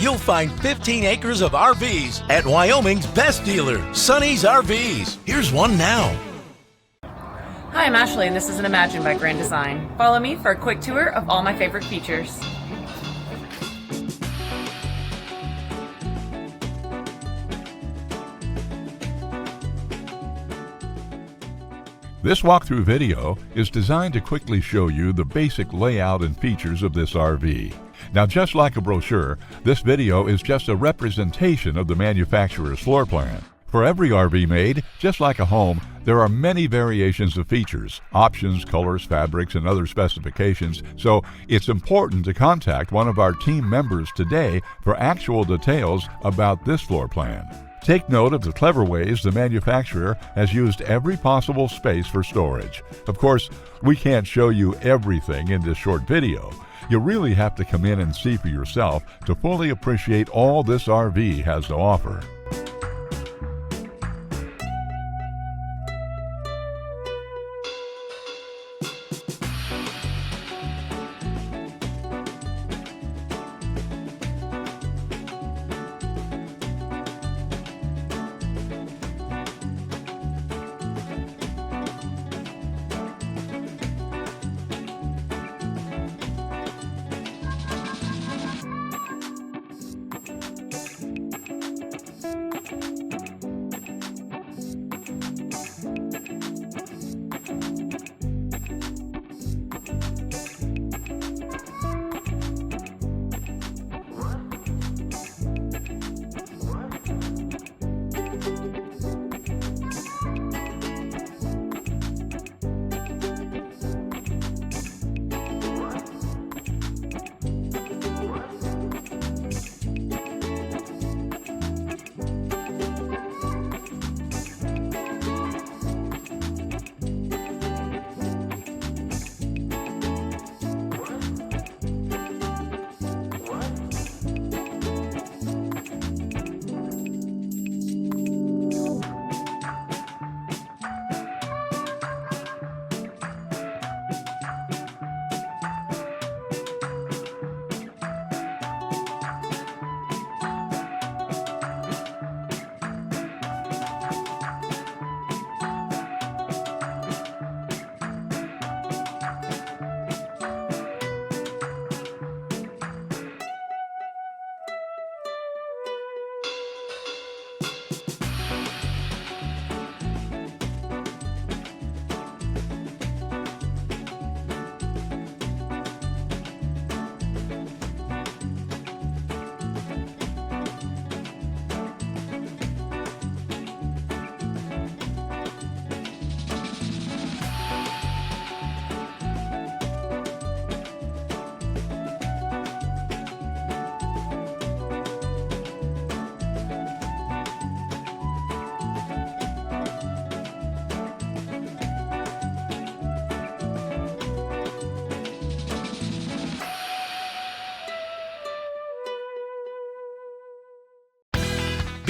you'll find 15 acres of RVs at Wyoming's best dealer, Sonny's RVs. Here's one now. Hi, I'm Ashley, and this is an Imagine by Grand Design. Follow me for a quick tour of all my favorite features. This walkthrough video is designed to quickly show you the basic layout and features of this RV. Now, just like a brochure, this video is just a representation of the manufacturer's floor plan. For every RV made, just like a home, there are many variations of features, options, colors, fabrics, and other specifications, so it's important to contact one of our team members today for actual details about this floor plan. Take note of the clever ways the manufacturer has used every possible space for storage. Of course, we can't show you everything in this short video. You really have to come in and see for yourself to fully appreciate all this RV has to offer.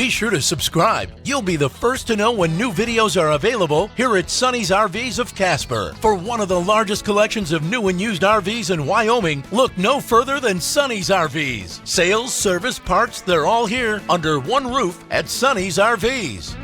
Be sure to subscribe. You'll be the first to know when new videos are available here at Sonny's RVs of Casper. For one of the largest collections of new and used RVs in Wyoming, look no further than Sonny's RVs. Sales, service, parts, they're all here under one roof at Sonny's RVs.